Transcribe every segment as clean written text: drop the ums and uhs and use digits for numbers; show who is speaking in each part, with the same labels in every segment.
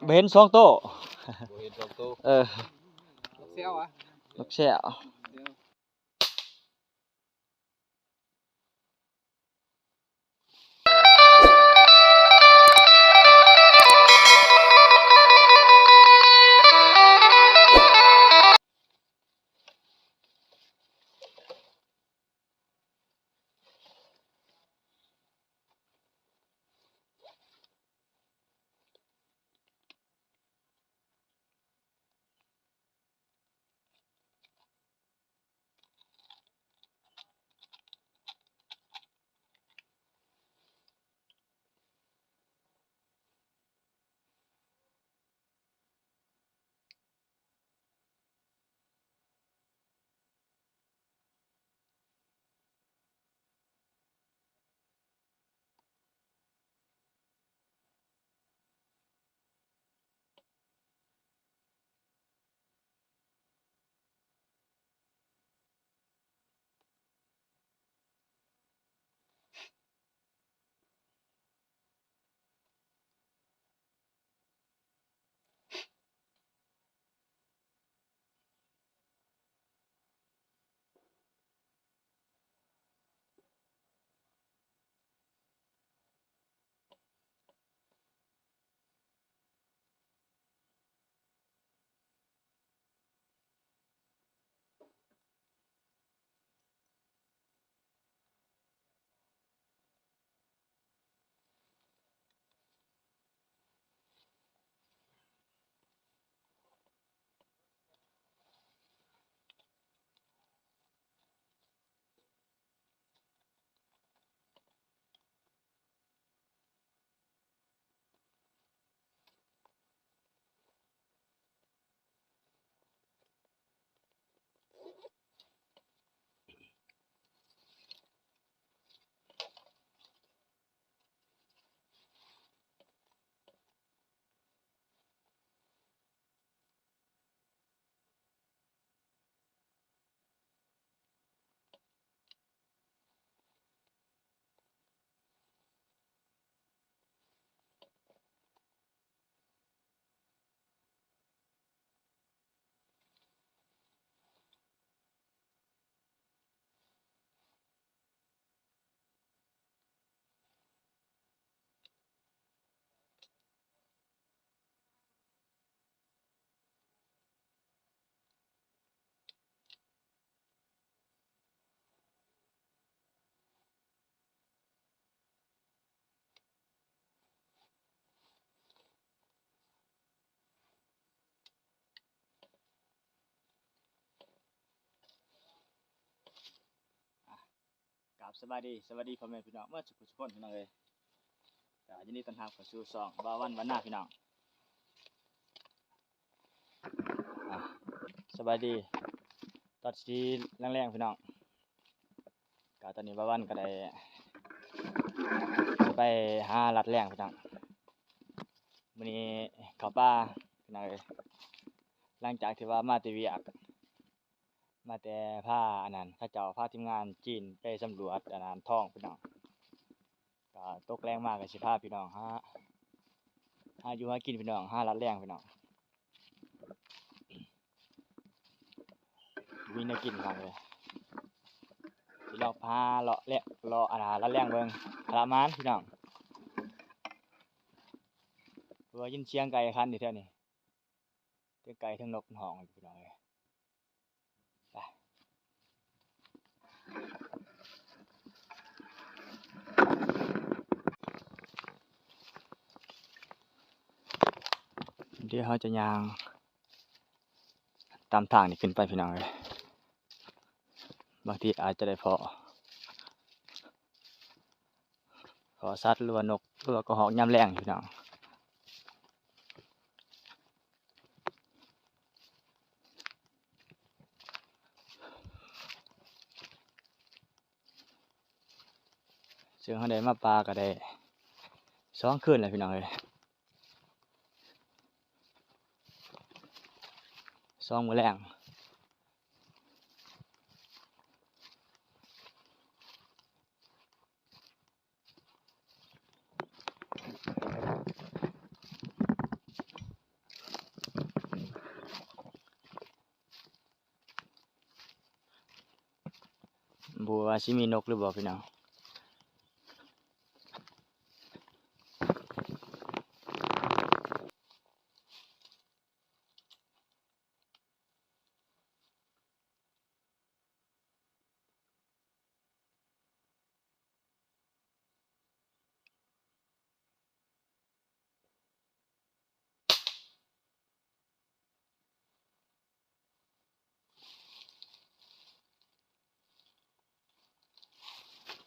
Speaker 1: บ่เห็น2โต๊ะ
Speaker 2: บ่เห็น2โตว
Speaker 1: นกแซวอ่ะนกแซวสวัสดีพ่อแม่พี่น้องเมื่อทุกคนพี่น้องเอ้ยก็ยินดีต้อนรับเข้าสู่ช่องบ่าววันวันหน้าพี่น้องสวัสดีตอนสิแรงๆพี่น้องก็ตอนนี้บ่าววันก็ได้ไปหาลัดแรงพี่น้องมื้อนี้เข้าป่าพี่น้องเอ้ยหลังจากที่ว่ามาแต่เวียกมาแต่พาอันนั้นเขาเจ้าพาทีมงานจีนไปสำรวจอันนั้นท้องพี่น้องก็ตกแรงมากก็สิพาพี่น้องหาอยู่หากินพี่น้องหาลัดแรงพี่น้องมีแนวกินครับเลยสิลองพาเลาะอันนั้นลัดแรงเบิ่งประมาณพี่น้องว่ายินเสียงไก่คันอยู่แถวนี้ทั้งไก่ทั้งนกห้องพี่น้องเอ้ยเดี๋ยวเราจะย่างตามทางนี่ขึ้นไปพี่น้องเอ้ยบางทีอาจจะได้พอสัตว์หรือว่านกหรือว่าก็ฮ้องยามแลงพี่น้องซึ่งเฮาได้มาปลาก็ได้2คืนแล้วพี่น้องเอ้ย2มื้อแลง บัวาสิมีนกหรือบ่พี่น้อง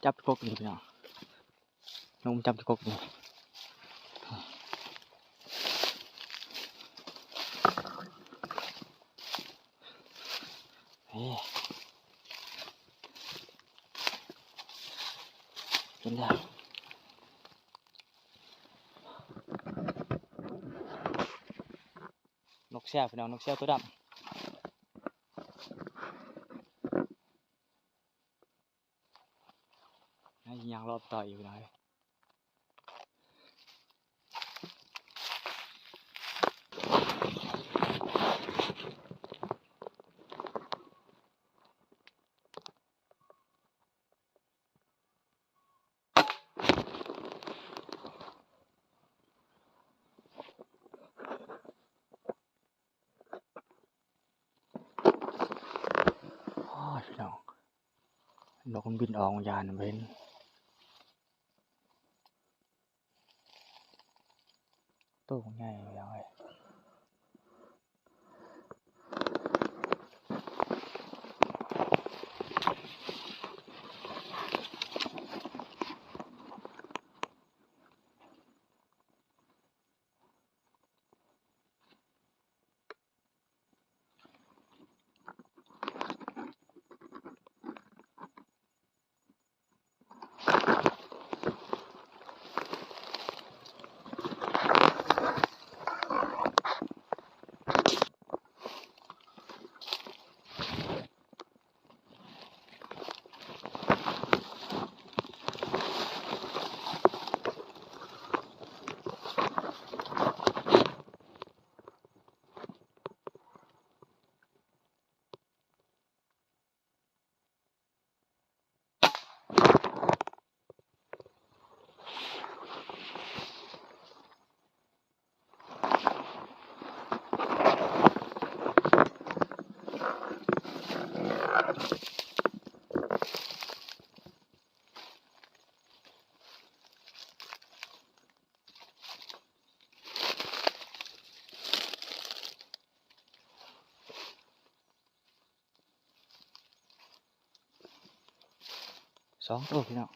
Speaker 1: จับกกนี่พี่น้องนกจับกกนี่เฮ้เห็นแล้วนกแซ่บพี่น้องนกแซ่บตัวดำน่าจะยังรอบต่ออยู่พี่น้องอ้าวพี่น้องนกมันบินออกยานเว้นตัวของใหญ่พี่น้องเอ้ยสองตัวพี่น้อง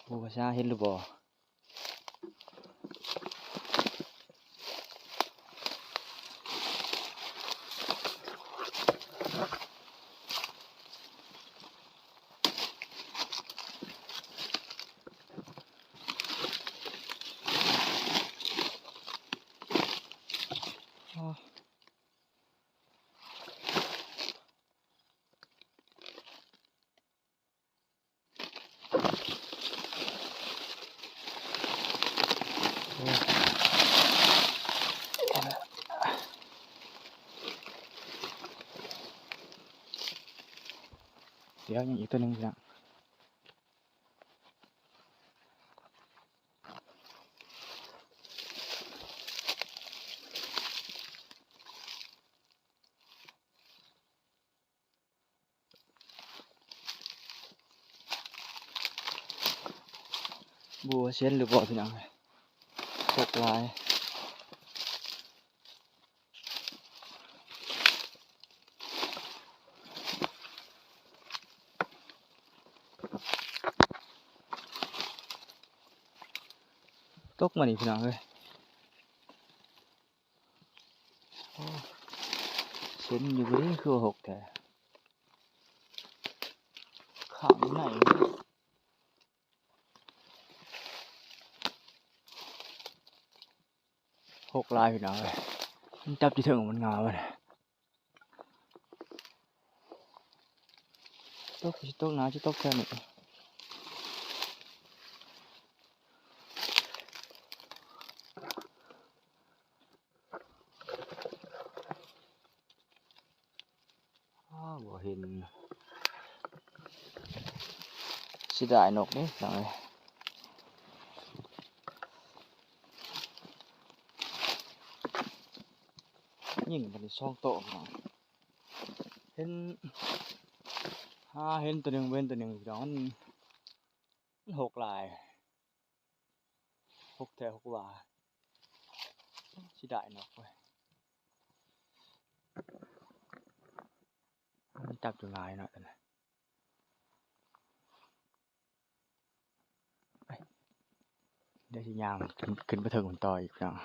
Speaker 1: บัวชาเห็นหรือบ่อ้าวโอ้เดี๋ยวยังอีกตัวหนึงพี่น้องบัวเช่นหรือบ่พี่น้องตกลายตกมานี่พี่น้องเลยโอ้เช่นอยู่บริคือหกแต่ข้างไหนหกลายพี่น้องเลยมันจับที่ถึงมันงามเลยตกสิตกหนาจะตกแค่นี้อ้าวบ่เห็น สิได้นกนี่พี่น้องเอ้ยยิงมันได้2โต๊ะพี่น้องเห็นเห็นตัวหนึงเว้นตัวหนึงพี่น้องมันหกหลายหกแถวหกว่าสิได้นกเว้ยมันจับอยู่หลายเนาะแต่นะไปเดี๋ยวสิย่างขึ้นไปถึงบนต่ออีกพี่น้อง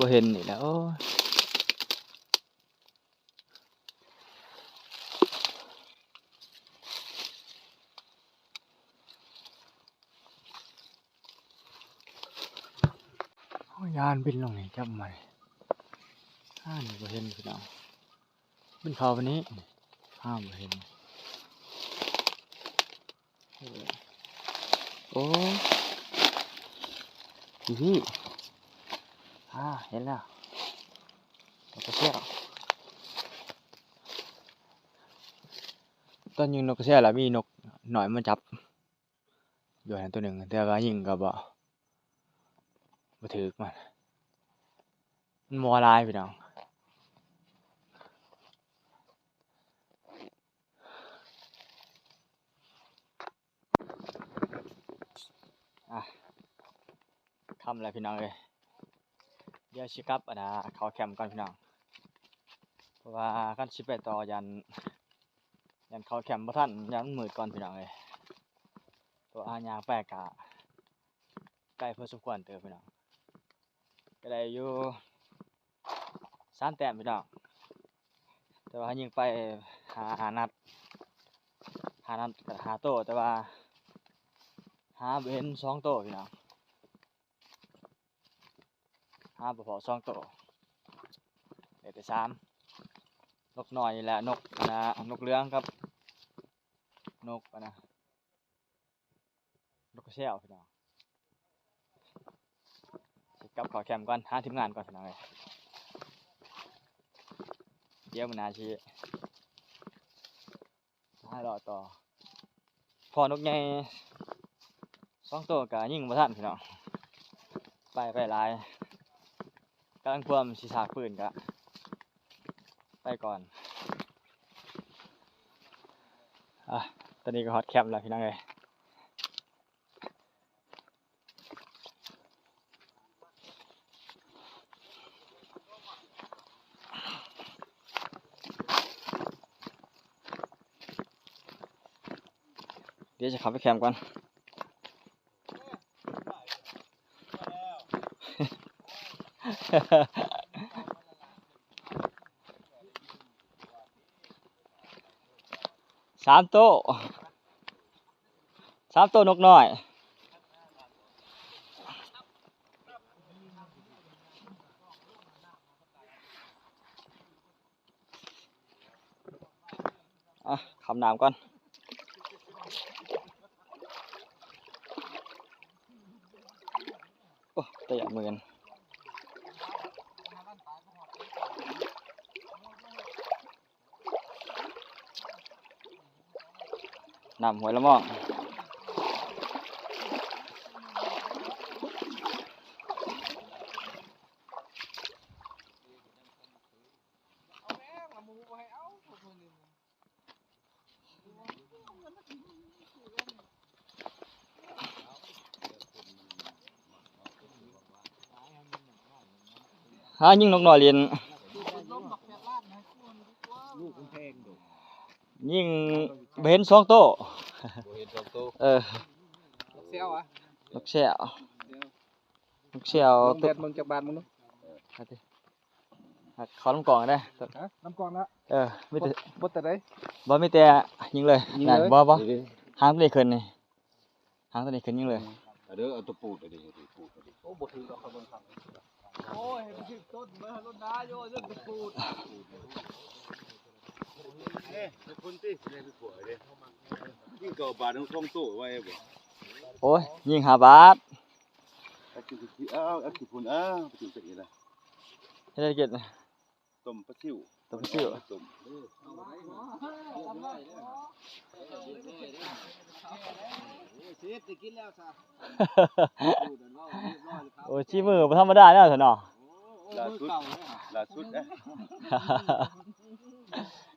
Speaker 1: บ่เห็นนี่แหล้วโอ้ยโอ้ยยานบินลงนี่จับมานี่บ่เห็นพี่น้องบินเข้าวันนี้บ่เห็นโอ้พี่เห็นแล้วนกกระเสียตอนยิงนกกระเสียแล้วมีนกหน่อยมาจับอยู่หันตัวหนึ่งแต่ว่ายิงก็บ่ถึกมันมัวลายพี่น้องค่ำแล้วพี่น้องเอ้ยเดี๋ยวสิกลับเข้าแคมป์ก่อนพี่น้องเพราะว่าคันสิไปต่อยันเข้าแคมป์บ่ทันยันมันมืดก่อนพี่น้องเอ้ยตัวย่างไปก็ใกล้พอสมควรเด้อพี่น้องก็ได้อยู่3แต้มพี่น้องแต่ว่ายิงไปหานัดก็หาโต้แต่ว่าหาบ่เห็น2โต้พี่น้องหาบ่พอ2โต้ได้แต่3นกน้อยนี่แหละนกเหลืองครับนกนกกระเสียวพี่น้องสิกลับเข้าแคมป์ก่อนหาทีมงานก่อนพี่น้องเอ้ยเดี๋ยวมื้อหน้าสิหารอต่อพอนกใหญ่2ตัวก็ยิงบ่ทันพี่น้องไปหลายกำลังพร้อมสิฉากปืนก็ไปก่อนตอนนี้ก็ฮอตแคมป์แล้วพี่น้องเอ้ยเดี๋ยวจะเข้าไปแคมป์ก่อน3โต๊ะนกน้อย อ่ะคำน้ำก่อนโอ้ตะหยาบมือกันน้ำหวยละม่องหายิงนกน้อยเรียนยิงบ่เห็นสองโต
Speaker 2: บ่เห็นดอกโต
Speaker 1: เออ
Speaker 3: เซียวอ่ะ
Speaker 1: นกแซ่นกแซ่
Speaker 3: ลอง
Speaker 1: ตั
Speaker 3: แด
Speaker 1: ว
Speaker 3: ดมึงจากบ้านมึงเนาะ
Speaker 1: เขาลำกล่องได้
Speaker 3: ฮะน้ำกองละ
Speaker 1: เออมีแต่
Speaker 3: บดแต่ได้
Speaker 1: บ่มีแต่ยิงเลย
Speaker 3: ยิง
Speaker 1: นั่น
Speaker 3: เลย
Speaker 1: บ่หางตัวนี้ขึ้นนี่หางตัวนี้ขึ้นยิงเลย
Speaker 2: เด้อเอาตัวปูดดิปูดดิ
Speaker 3: โอ้บ่ถือดอกเขาบนทางโอ้ยมันถึงต้นเมื่อต้นนาโยเรื่องปูด
Speaker 2: เอ้ยคนติเล่นผัวเด้ยิ่งเก่าบาทนึง2ตู้ไว้บ่
Speaker 1: โอ้ยยิง5 บาท
Speaker 2: เอาขี้พุ่นอ้าวไปถึงสิล่ะ
Speaker 1: เฮ็ดได้เกิด
Speaker 2: ต้มปลาซิว
Speaker 1: ต้มปลาซิ่ว
Speaker 2: ต้ม
Speaker 3: ชีสกินแล้วซะ
Speaker 1: โอ้ยชี้มือบ่ธรรมดาแล้วซั่นเนาะ
Speaker 2: ล่าสุดนะ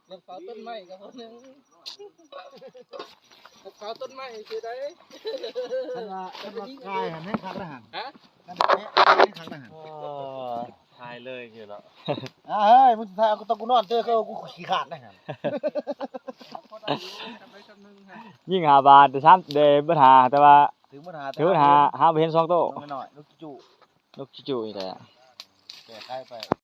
Speaker 3: น้ำเปล่าต้นไม้กับคนนึงน้ำเปล่าต้นไม้คือได้
Speaker 4: ท่านว่ากายหันให้คักทหาร
Speaker 3: ฮะ
Speaker 4: ท่านให้คักทหาร
Speaker 2: ทายเลยคือเนาะ
Speaker 4: เฮ้ยมึงทายเอาตะกูนอนเจอเขากูขี้ขาดนะฮะ
Speaker 3: พอได้อยู่ทำได้คำนึงฮะ
Speaker 1: ยิง5 บาทแต่ซ้ำได้ปัญหาแต่ว่า
Speaker 4: ถึงปัญหา
Speaker 1: ถือปัญหาหาบ่เห็นสองโต
Speaker 4: น้อยหน่อยลูกจู่
Speaker 1: นกจู่ๆนี่แหละ
Speaker 4: แก้ไขไป